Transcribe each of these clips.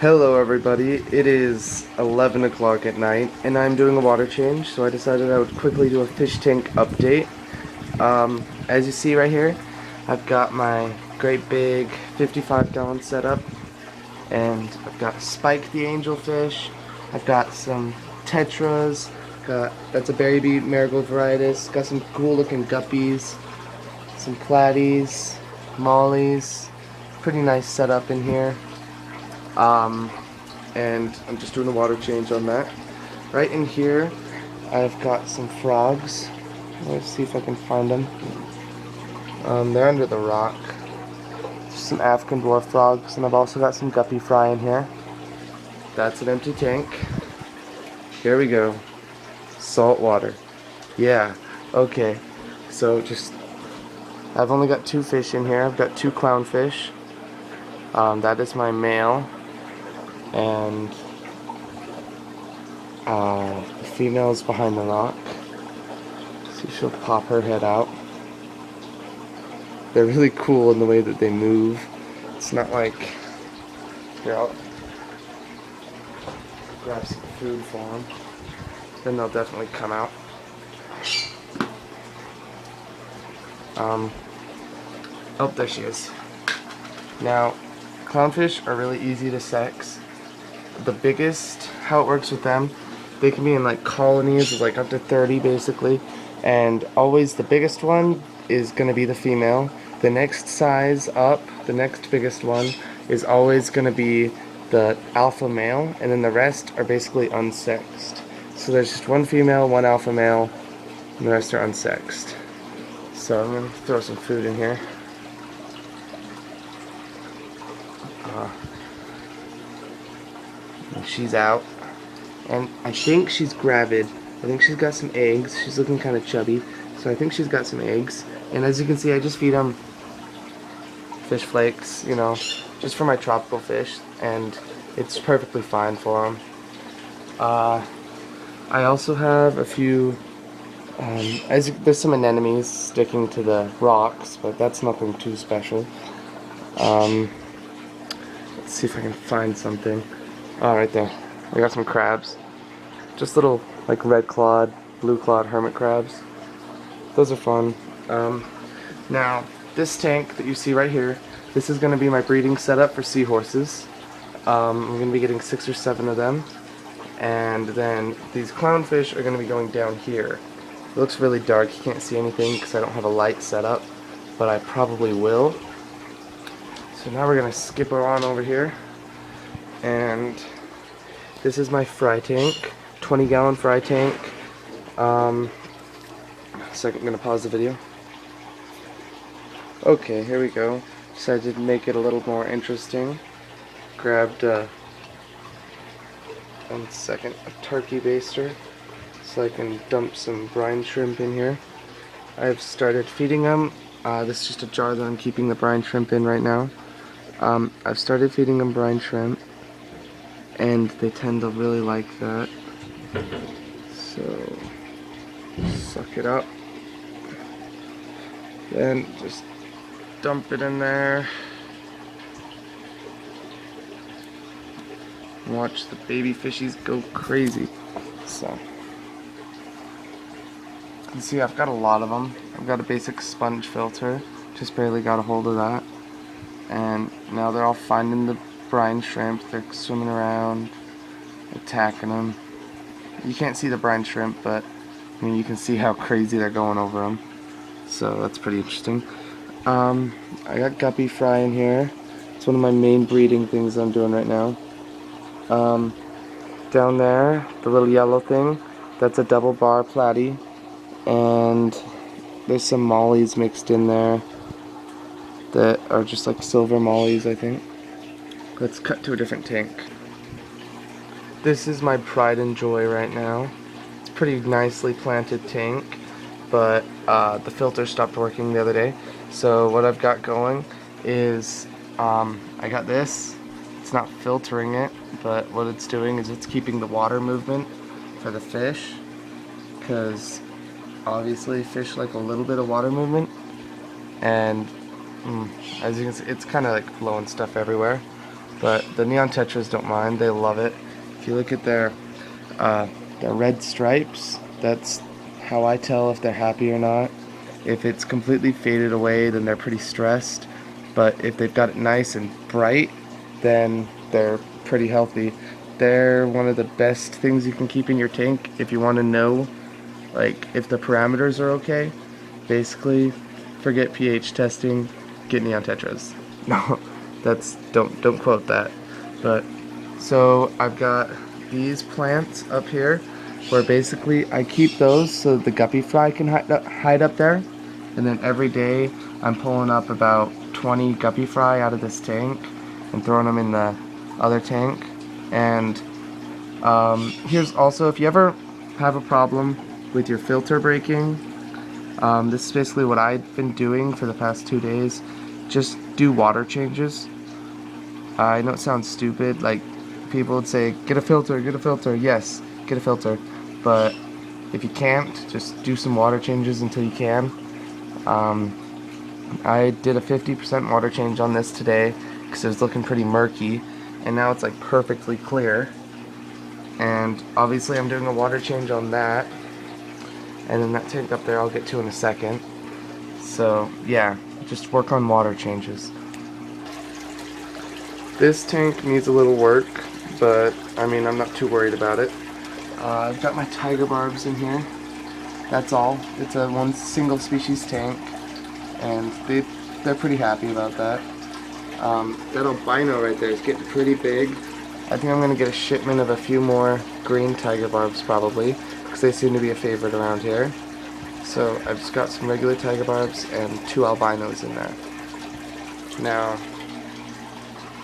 Hello everybody, it is 11 o'clock at night and I'm doing a water change, so I decided I would quickly do a fish tank update. As you see right here, I've got my great big 55-gallon setup, and I've got Spike the angelfish, I've got some tetras, that's a baby marigold varieties, got some cool looking guppies, some platies, mollies, pretty nice setup in here. And I'm just doing a water change on that. Right in here, I've got some frogs. Let's see if I can find them. They're under the rock. Just some African dwarf frogs, and I've also got some guppy fry in here. That's an empty tank. Here we go. Salt water. Yeah, okay. So I've only got 2 fish in here. I've got 2 clownfish. That is my male. And the female's behind the rock. See, she'll pop her head out. They're really cool in the way that they move. It's not like... Here, I'll grab some food for them. Then they'll definitely come out. Oh, there she is. Now, clownfish are really easy to sex. The biggest, how it works with them, they can be in like colonies of like up to 30 basically, and always the biggest one is going to be the female. The next size up, the next biggest one, is always going to be the alpha male, and then the rest are basically unsexed. So there's just one female, one alpha male, and the rest are unsexed. So I'm going to throw some food in here. She's out, and I think she's gravid. I think she's got some eggs. She's looking kind of chubby, so I think she's got some eggs. And as you can see, I just feed them fish flakes, you know, just for my tropical fish, and it's perfectly fine for them. I also have a few, there's some anemones sticking to the rocks, but that's nothing too special. Let's see if I can find something. Oh, right there. I got some crabs. Just little, like, red clawed, blue clawed hermit crabs. Those are fun. Now, this tank that you see right here, this is going to be my breeding setup for seahorses. I'm going to be getting 6 or 7 of them. And then these clownfish are going to be going down here. It looks really dark. You can't see anything because I don't have a light set up, but I probably will. So now we're going to skip on over here. And this is my fry tank, 20-gallon fry tank. Second, I'm gonna pause the video. Okay, here we go. Decided to make it a little more interesting. Grabbed a turkey baster so I can dump some brine shrimp in here. I've started feeding them. This is just a jar that I'm keeping the brine shrimp in right now. I've started feeding them brine shrimp, and they tend to really like that. So, suck it up. Then just dump it in there. Watch the baby fishies go crazy. So, you can see I've got a lot of them. I've got a basic sponge filter. Just barely got a hold of that. And now they're all finding the brine shrimp. They're swimming around, attacking them. You can't see the brine shrimp, but I mean, you can see how crazy they're going over them. So that's pretty interesting. I got guppy fry in here. It's one of my main breeding things I'm doing right now. Down there, the little yellow thing, that's a double bar platy, and there's some mollies mixed in there that are just like silver mollies, I think. Let's cut to a different tank. This is my pride and joy right now. It's a pretty nicely planted tank, but the filter stopped working the other day. So what I've got going is I got this. It's not filtering it, but what it's doing is it's keeping the water movement for the fish, because obviously fish like a little bit of water movement, and as you can see, it's kind of like blowing stuff everywhere. But the neon tetras don't mind, they love it. If you look at their red stripes, that's how I tell if they're happy or not. If it's completely faded away, then they're pretty stressed. But if they've got it nice and bright, then they're pretty healthy. They're one of the best things you can keep in your tank if you want to know, like, if the parameters are okay. Basically, forget pH testing, get neon tetras. No, don't quote that. But so I've got these plants up here where basically I keep those so the guppy fly can hide up there, and then every day I'm pulling up about 20 guppy fry out of this tank and throwing them in the other tank. And here's also, if you ever have a problem with your filter breaking, this is basically what I've been doing for the past 2 days. Just do water changes. I know it sounds stupid, like people would say, get a filter, get a filter. Yes, get a filter. But if you can't, just do some water changes until you can. I did a 50% water change on this today because it was looking pretty murky, and now it's like perfectly clear. And obviously I'm doing a water change on that, and then that tank up there I'll get to in a second. So yeah, just work on water changes. This tank needs a little work, but I mean, I'm not too worried about it. I've got my tiger barbs in here. That's all. It's a one single species tank, and they're pretty happy about that. That albino right there is getting pretty big. I think I'm going to get a shipment of a few more green tiger barbs probably, because they seem to be a favorite around here. So I've just got some regular tiger barbs and 2 albinos in there. Now,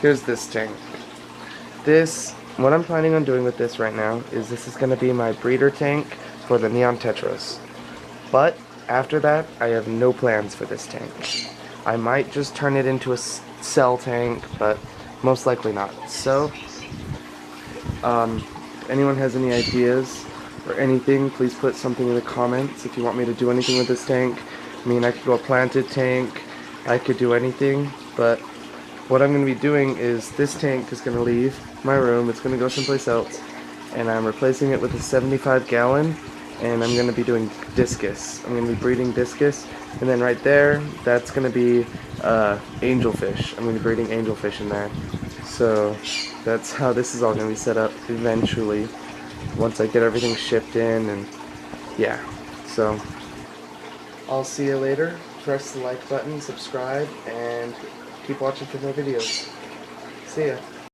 here's this tank. What I'm planning on doing with this right now is this is going to be my breeder tank for the neon tetras. But after that, I have no plans for this tank. I might just turn it into a cell tank, but most likely not. So, if anyone has any ideas or anything, please put something in the comments if you want me to do anything with this tank. I mean, I could go a planted tank, I could do anything, but what I'm going to be doing is this tank is going to leave my room, it's going to go someplace else, and I'm replacing it with a 75 gallon, and I'm going to be doing discus. I'm going to be breeding discus, and then right there, that's going to be angelfish. I'm going to be breeding angelfish in there. So that's how this is all going to be set up eventually, once I get everything shipped in, and yeah. So I'll see you later. Press the like button, subscribe, and keep watching for more videos. See ya.